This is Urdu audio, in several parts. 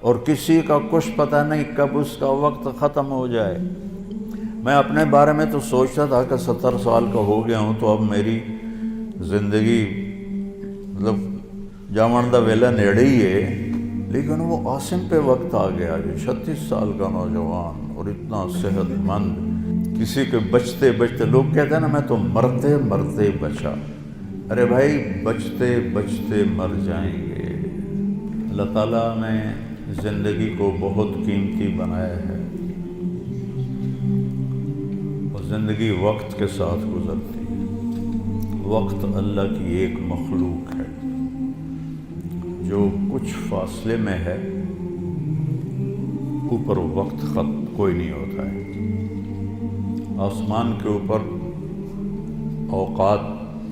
اور کسی کا کچھ پتہ نہیں کب اس کا وقت ختم ہو جائے۔ میں اپنے بارے میں تو سوچتا تھا کہ 70 سال کا ہو گیا ہوں تو اب میری زندگی مطلب جامن دا ویلا نیڑے ہی ہے، لیکن وہ عاصم پہ وقت آ گیا جو 36 سال کا نوجوان اور اتنا صحت مند، کسی کے بچتے بچتے، لوگ کہتے ہیں نا میں تو مرتے مرتے بچا۔ ارے بھائی بچتے بچتے مر جائیں گے۔ اللہ تعالیٰ نے زندگی کو بہت قیمتی بنایا ہے اور زندگی وقت کے ساتھ گزرتی ہے۔ وقت اللہ کی ایک مخلوق ہے جو کچھ فاصلے میں ہے، اوپر وقت خط کوئی نہیں ہوتا ہے۔ آسمان کے اوپر اوقات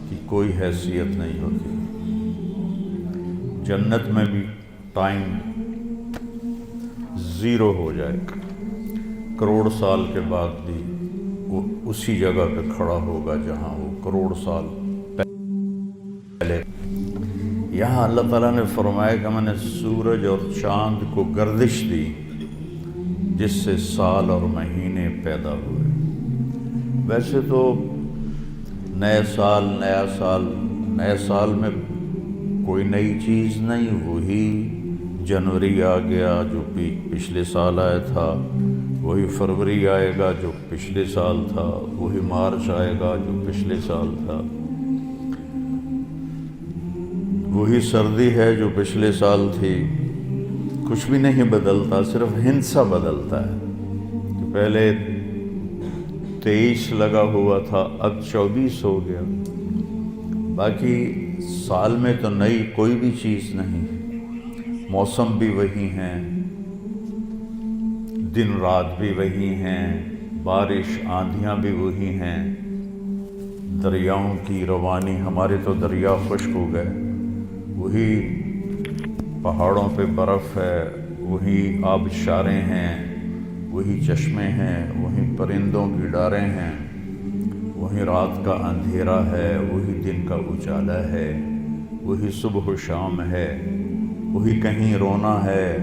کی کوئی حیثیت نہیں ہوتی۔ جنت میں بھی ٹائم زیرو ہو جائے، کروڑ سال کے بعد بھی وہ اسی جگہ پہ کھڑا ہوگا جہاں وہ کروڑ سال پہلے۔ یہاں اللہ تعالیٰ نے فرمایا کہ میں نے سورج اور چاند کو گردش دی جس سے سال اور مہینے پیدا ہوئے۔ ویسے تو نئے سال میں کوئی نئی چیز نہیں، وہی جنوری آ گیا جو پچھلے سال آیا تھا، وہی فروری آئے گا جو پچھلے سال تھا، وہی مارچ آئے گا جو پچھلے سال تھا، وہی سردی ہے جو پچھلے سال تھی۔ کچھ بھی نہیں بدلتا، صرف ہندسہ بدلتا ہے کہ پہلے 23 لگا ہوا تھا اب 24 ہو گیا۔ باقی سال میں تو نئی کوئی بھی چیز نہیں، موسم بھی وہی ہیں، دن رات بھی وہی ہیں، بارش آندھیاں بھی وہی ہیں، دریاؤں کی روانی، ہمارے تو دریا خشک ہو گئے، وہی پہاڑوں پہ برف ہے، وہی آبشاریں ہیں، وہی چشمے ہیں، وہی پرندوں کی ڈاریں ہیں، وہی رات کا اندھیرا ہے، وہی دن کا اجالا ہے، وہی صبح و شام ہے، وہی کہیں رونا ہے،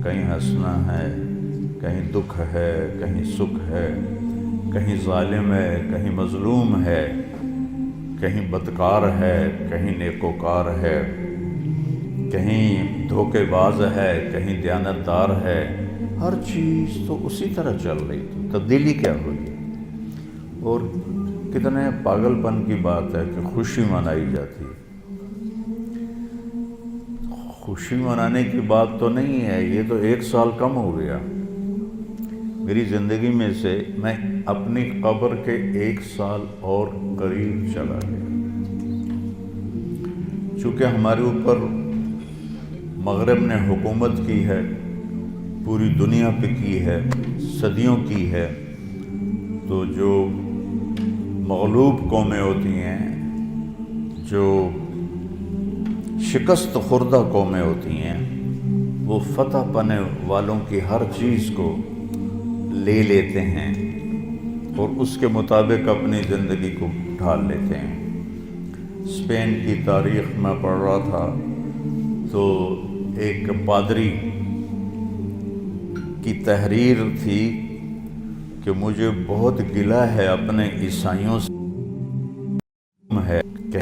کہیں ہنسنا ہے، کہیں دکھ ہے، کہیں سکھ ہے، کہیں ظالم ہے، کہیں مظلوم ہے، کہیں بدکار ہے، کہیں نیکوکار ہے، کہیں دھوکے باز ہے، کہیں دیانتدار ہے۔ ہر چیز تو اسی طرح چل رہی تھی، تبدیلی کیا ہوئی؟ اور کتنے پاگل پن کی بات ہے کہ خوشی منائی جاتی ہے۔ خوشی منانے کی بات تو نہیں ہے، یہ تو 1 سال کم ہو گیا میری زندگی میں سے، میں اپنی قبر کے 1 سال اور قریب چلا گیا۔ چونکہ ہمارے اوپر مغرب نے حکومت کی ہے، پوری دنیا پہ کی ہے، صدیوں کی ہے، تو جو مغلوب قومیں ہوتی ہیں، جو شکست خوردہ قومیں ہوتی ہیں، وہ فتح پانے والوں کی ہر چیز کو لے لیتے ہیں اور اس کے مطابق اپنی زندگی کو ڈھال لیتے ہیں۔ اسپین کی تاریخ میں پڑھ رہا تھا تو ایک پادری کی تحریر تھی کہ مجھے بہت گلہ ہے اپنے عیسائیوں سے، ہے کہ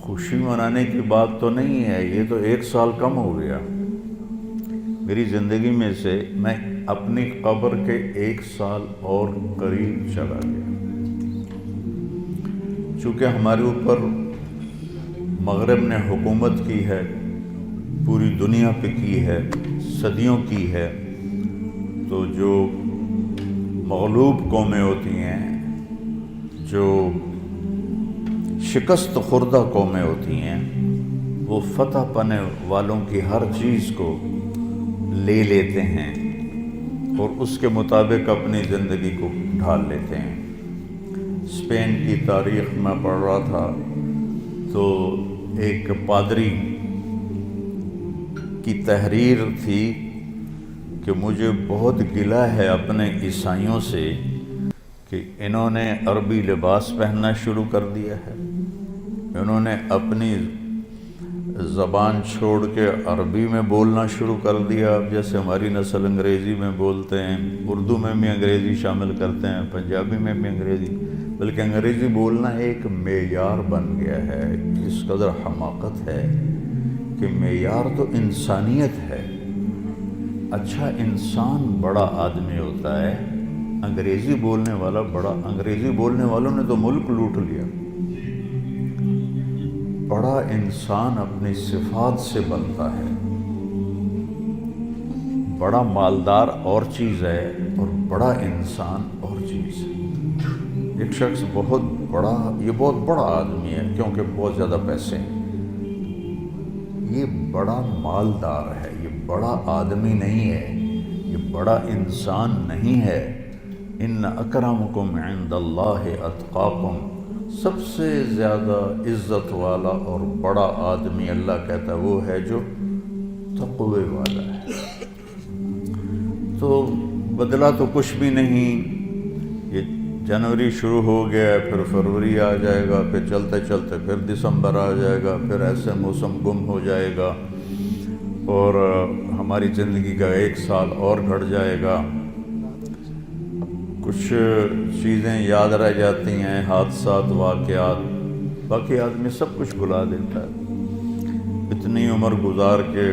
خوشی منانے کی بات تو نہیں ہے، یہ تو 1 سال کم ہو گیا میری زندگی میں سے، میں اپنی قبر کے 1 سال اور قریب چلا گیا۔ چونکہ ہمارے اوپر مغرب نے حکومت کی ہے، پوری دنیا پہ کی ہے، صدیوں کی ہے، تو جو مغلوب قومیں ہوتی ہیں، جو شکست خوردہ قومیں ہوتی ہیں، وہ فتح پانے والوں کی ہر چیز کو لے لیتے ہیں اور اس کے مطابق اپنی زندگی کو ڈھال لیتے ہیں۔ اسپین کی تاریخ میں پڑھ رہا تھا تو ایک پادری کی تحریر تھی کہ مجھے بہت گلہ ہے اپنے عیسائیوں سے کہ انہوں نے عربی لباس پہننا شروع کر دیا ہے، انہوں نے اپنی زبان چھوڑ کے عربی میں بولنا شروع کر دیا. اب جیسے ہماری نسل انگریزی میں بولتے ہیں، اردو میں بھی انگریزی شامل کرتے ہیں، پنجابی میں بھی انگریزی، بلکہ انگریزی بولنا ایک معیار بن گیا ہے. اس قدر حماقت ہے کہ معیار تو انسانیت ہے. اچھا انسان بڑا آدمی ہوتا ہے، انگریزی بولنے والا بڑا. انگریزی بولنے والوں نے تو ملک لوٹ لیا. بڑا انسان اپنی صفات سے بنتا ہے. بڑا مالدار اور چیز ہے اور بڑا انسان اور چیز ہے. ایک شخص بہت بڑا، یہ بہت بڑا آدمی ہے کیونکہ بہت زیادہ پیسے ہیں، یہ بڑا مالدار ہے، یہ بڑا آدمی نہیں ہے، یہ بڑا انسان نہیں ہے. ان اکرمکم عند اللہ اتقاکم، سب سے زیادہ عزت والا اور بڑا آدمی اللہ کہتا ہے وہ ہے جو تقوی والا ہے. تو بدلا تو کچھ بھی نہیں. یہ جنوری شروع ہو گیا، پھر فروری آ جائے گا، پھر چلتے چلتے پھر دسمبر آ جائے گا، پھر ایسے موسم گم ہو جائے گا اور ہماری زندگی کا 1 سال اور گھٹ جائے گا. کچھ چیزیں یاد رہ جاتی ہیں، حادثات، واقعات، باقی آدمی سب کچھ بھلا دیتا ہے. اتنی عمر گزار کے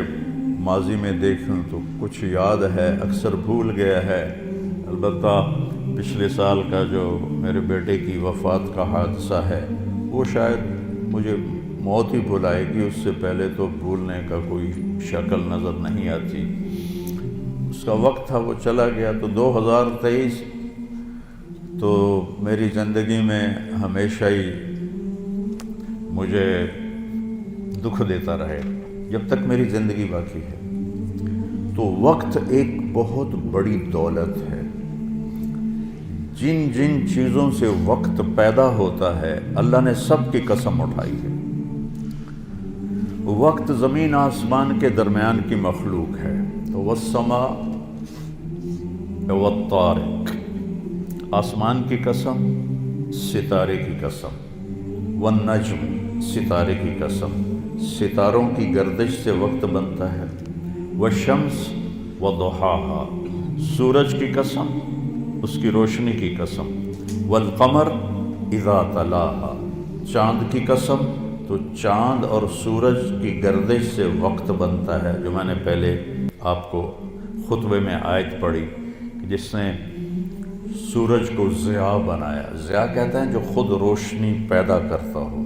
ماضی میں دیکھوں تو کچھ یاد ہے، اکثر بھول گیا ہے. البتہ پچھلے سال کا جو میرے بیٹے کی وفات کا حادثہ ہے وہ شاید مجھے موت ہی بھلائے گی، اس سے پہلے تو بھولنے کا کوئی شکل نظر نہیں آتی. اس کا وقت تھا، وہ چلا گیا. تو 2023 تو میری زندگی میں ہمیشہ ہی مجھے دکھ دیتا رہے جب تک میری زندگی باقی ہے. تو وقت ایک بہت بڑی دولت ہے. جن جن چیزوں سے وقت پیدا ہوتا ہے اللہ نے سب کی قسم اٹھائی ہے. وقت زمین آسمان کے درمیان کی مخلوق ہے. تو والسماء والطارق، آسمان کی قسم، ستارے کی قسم، والنجم، ستارے کی قسم، ستاروں کی گردش سے وقت بنتا ہے. والشمس وضحاها، سورج کی قسم، اس کی روشنی کی قسم. والقمر اذا تلاها، چاند کی قسم، تو چاند اور سورج کی گردش سے وقت بنتا ہے. جو میں نے پہلے آپ کو خطبے میں آیت پڑھی کہ جس نے سورج کو ضیاء بنایا. ضیاء کہتے ہیں جو خود روشنی پیدا کرتا ہو.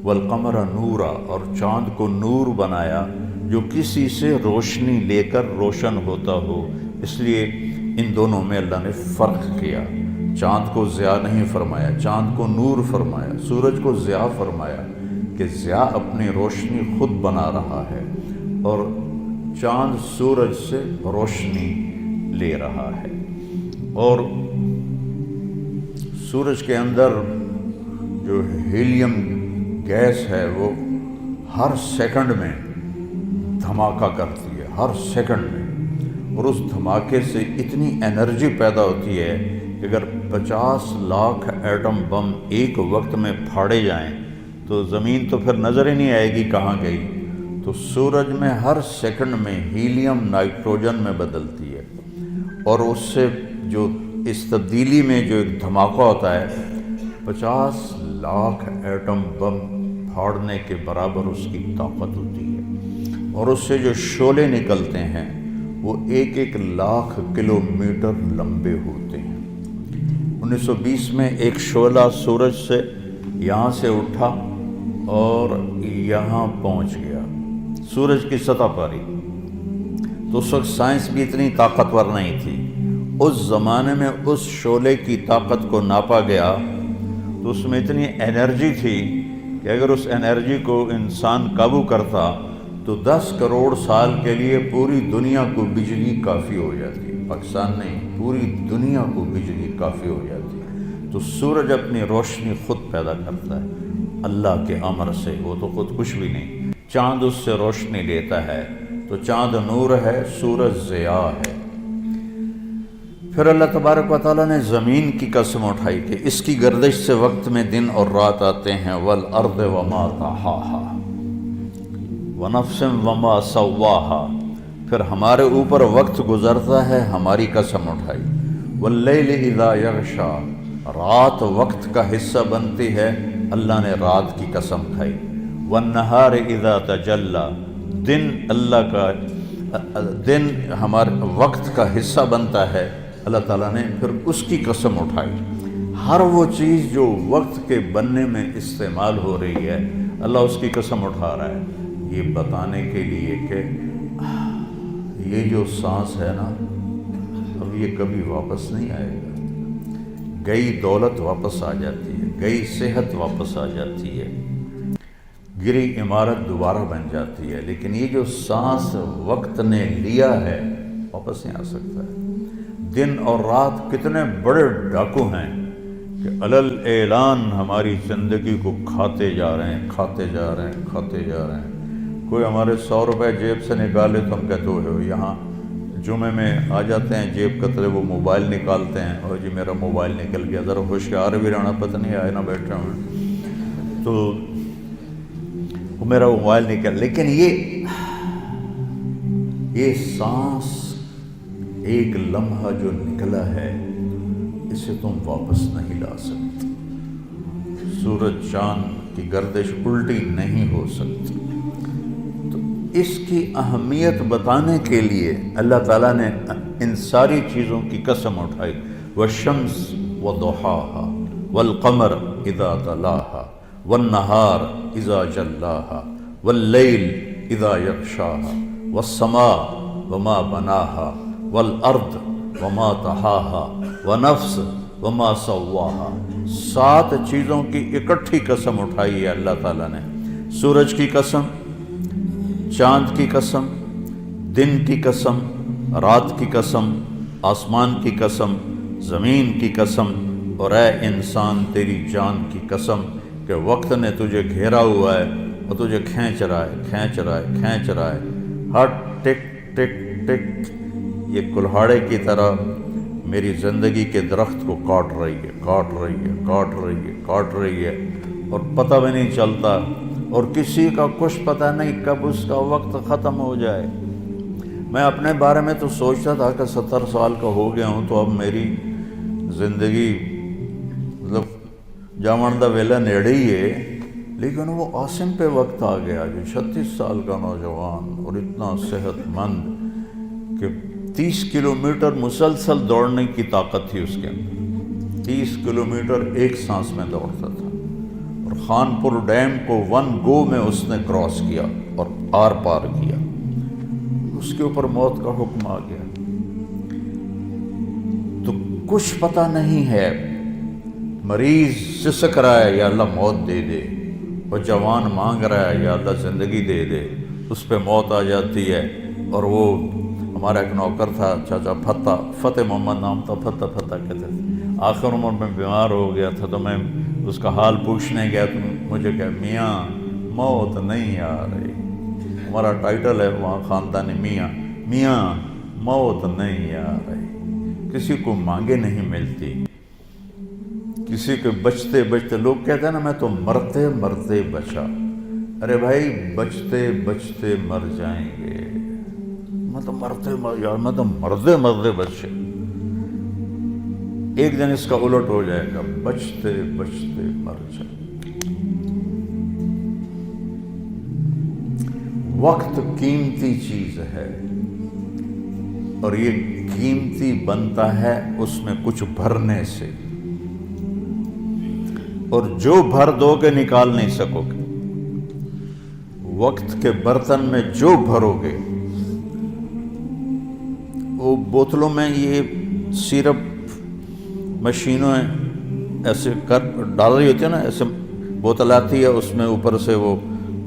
والقمر نورا، اور چاند کو نور بنایا جو کسی سے روشنی لے کر روشن ہوتا ہو. اس لیے ان دونوں میں اللہ نے فرق کیا. چاند کو ضیاء نہیں فرمایا، چاند کو نور فرمایا. سورج کو ضیاء فرمایا کہ ضیاء اپنی روشنی خود بنا رہا ہے اور چاند سورج سے روشنی لے رہا ہے. اور سورج کے اندر جو ہیلیم گیس ہے وہ ہر سیکنڈ میں دھماکہ کرتی ہے، ہر سیکنڈ میں. اور اس دھماکے سے اتنی انرجی پیدا ہوتی ہے کہ اگر 50 لاکھ ایٹم بم ایک وقت میں پھاڑے جائیں تو زمین تو پھر نظر ہی نہیں آئے گی کہاں گئی. تو سورج میں ہر سیکنڈ میں ہیلیم نائٹروجن میں بدلتی ہے اور اس سے جو اس تبدیلی میں جو ایک دھماکہ ہوتا ہے 50 لاکھ ایٹم بم پھاڑنے کے برابر اس کی طاقت ہوتی ہے. اور اس سے جو شعلے نکلتے ہیں وہ 1 لاکھ کلومیٹر لمبے ہوتے ہیں. 1920 میں ایک شعلہ سورج سے یہاں سے اٹھا اور یہاں پہنچ گیا سورج کی سطح پر ہی. تو اس وقت سائنس بھی اتنی طاقتور نہیں تھی. اس زمانے میں اس شعلے کی طاقت کو ناپا گیا تو اس میں اتنی انرجی تھی کہ اگر اس انرجی کو انسان قابو کرتا تو 10 کروڑ سال کے لیے پوری دنیا کو بجلی کافی ہو جاتی. پاکستان نہیں، پوری دنیا کو بجلی کافی ہو جاتی. تو سورج اپنی روشنی خود پیدا کرتا ہے اللہ کے امر سے، وہ تو خود کچھ بھی نہیں. چاند اس سے روشنی لیتا ہے تو چاند نور ہے، سورج ضیاء ہے. پھر اللہ تبارک و تعالیٰ نے زمین کی قسم اٹھائی کہ اس کی گردش سے وقت میں دن اور رات آتے ہیں. والارض وما طحاها، ونفس وما سواہا، پھر ہمارے اوپر وقت گزرتا ہے، ہماری قسم اٹھائی، واللیل اذا یغشا، رات وقت کا حصہ بنتی ہے، اللہ نے رات کی قسم کھائی، والنہار اذا تجلی، دن اللہ کا دن ہمارے وقت کا حصہ بنتا ہے، اللہ تعالیٰ نے پھر اس کی قسم اٹھائی۔ ہر وہ چیز جو وقت کے بننے میں استعمال ہو رہی ہے، اللہ اس کی قسم اٹھا رہا ہے، یہ بتانے کے لیے کہ یہ جو سانس ہے نا، اب یہ کبھی واپس نہیں آئے گا۔ گئی دولت واپس آ جاتی ہے، گئی صحت واپس آ جاتی ہے، گری عمارت دوبارہ بن جاتی ہے، لیکن یہ جو سانس وقت نے لیا ہے واپس نہیں آ سکتا ہے۔ دن اور رات کتنے بڑے ڈاکو ہیں کہ علل اعلان ہماری زندگی کو کھاتے جا رہے ہیں، کھاتے جا رہے ہیں، کھاتے جا رہے ہیں۔ کوئی ہمارے 100 روپے جیب سے نکالے تو ہم کہتے ہو یہاں جمعے میں آ جاتے ہیں، جیب کترے وہ موبائل نکالتے ہیں، اور جی میرا موبائل نکل گیا، ذرا ہوشیار بھی رہنا، پتہ نہیں آئے نہ بیٹھے ہوں تو وہ میرا موبائل نکل، لیکن یہ سانس ایک لمحہ جو نکلا ہے اسے تم واپس نہیں لا سکتے۔ سورج چاند کی گردش الٹی نہیں ہو سکتی۔ تو اس کی اہمیت بتانے کے لیے اللہ تعالیٰ نے ان ساری چیزوں کی قسم اٹھائی، والشمس وضحاها والقمر اذا تلاها والنہار اذا جلاها واللیل اذا یغشاها والسماء وما بناها والارض وما طحاها ونفس وما سواها۔ 7 چیزوں کی اکٹھی قسم اٹھائی ہے اللہ تعالیٰ نے، سورج کی قسم، چاند کی قسم، دن کی قسم، رات کی قسم، آسمان کی قسم، زمین کی قسم، اور اے انسان تیری جان کی قسم کہ وقت نے تجھے گھیرا ہوا ہے اور تجھے کھینچ رہا ہے، کھینچ رہا ہے، کھینچ رہا ہے، ہر ٹک ٹک ٹک یہ کلہاڑے کی طرح میری زندگی کے درخت کو کاٹ رہی ہے، کاٹ رہی ہے، کاٹ رہی ہے، کاٹ رہی ہے، اور پتہ بھی نہیں چلتا، اور کسی کا کچھ پتہ نہیں کب اس کا وقت ختم ہو جائے۔ میں اپنے بارے میں تو سوچتا تھا کہ 70 سال کا ہو گیا ہوں تو اب میری زندگی مطلب جامن دا ویلا نیڑے ہی ہے، لیکن وہ عاصم پہ وقت آ گیا جو 36 سال کا نوجوان اور اتنا صحت مند کہ 30 کلومیٹر مسلسل دوڑنے کی طاقت تھی اس کے اندر، 30 کلومیٹر ایک سانس میں دوڑتا تھا، اور خانپور ڈیم کو 1 گو میں اس نے کراس کیا اور آر پار کیا، اس کے اوپر موت کا حکم آ گیا۔ تو کچھ پتہ نہیں ہے، مریض سسک رہا ہے یا اللہ موت دے دے، اور جوان مانگ رہا ہے یا اللہ زندگی دے دے، اس پہ موت آ جاتی ہے۔ اور وہ ہمارا ایک نوکر تھا چاچا فتح محمد نام تھا، فتح کہتے تھے، آخر عمر میں بیمار ہو گیا تھا، تو میں اس کا حال پوچھنے گیا تو مجھے کہا میاں موت نہیں آ رہی، ہمارا ٹائٹل ہے وہاں خاندانی میاں موت نہیں آ رہی، کسی کو مانگے نہیں ملتی، کسی کے بچتے بچتے، لوگ کہتے ہیں نا میں تو مرتے مرتے بچا، ارے بھائی بچتے بچتے مر جائیں گے، میں تو مرتے مرتے بچے، ایک دن اس کا الٹ ہو جائے گا، بچتے بچتے مر جائیں۔ وقت قیمتی چیز ہے، اور یہ قیمتی بنتا ہے اس میں کچھ بھرنے سے، اور جو بھر دو گے نکال نہیں سکو گے۔ وقت کے برتن میں جو بھرو گے، وہ بوتلوں میں یہ سیرپ مشینوں ایسے کر ڈال رہی ہوتی ہے نا، ایسے بوتل آتی ہے، اس میں اوپر سے وہ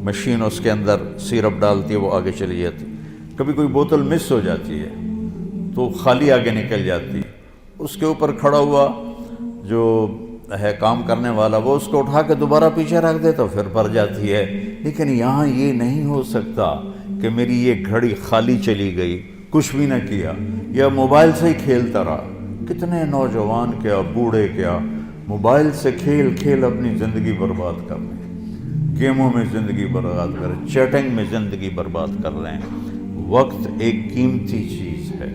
مشین اس کے اندر سیرپ ڈالتی ہے، وہ آگے چلی جاتی، کبھی کوئی بوتل مس ہو جاتی ہے تو خالی آگے نکل جاتی ہے، اس کے اوپر کھڑا ہوا جو ہے کام کرنے والا، وہ اس کو اٹھا کے دوبارہ پیچھے رکھ دے تو پھر بھر جاتی ہے۔ لیکن یہاں یہ نہیں ہو سکتا کہ میری یہ گھڑی خالی چلی گئی، کچھ بھی نہ کیا، یا موبائل سے ہی کھیلتا رہا۔ کتنے نوجوان کیا، بوڑھے کیا، موبائل سے کھیل کھیل اپنی زندگی برباد کر رہے ہیں۔ گیموں میں زندگی برباد کر رہے ہیں، چیٹنگ میں زندگی برباد کر رہے ہیں۔ وقت ایک قیمتی چیز ہے۔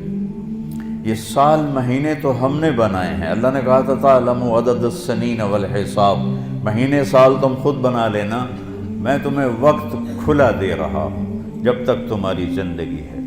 یہ سال مہینے تو ہم نے بنائے ہیں، اللہ نے کہا تھا تعلموا عدد السنین والحساب، مہینے سال تم خود بنا لینا، میں تمہیں وقت کھلا دے رہا ہوں جب تک تمہاری زندگی ہے۔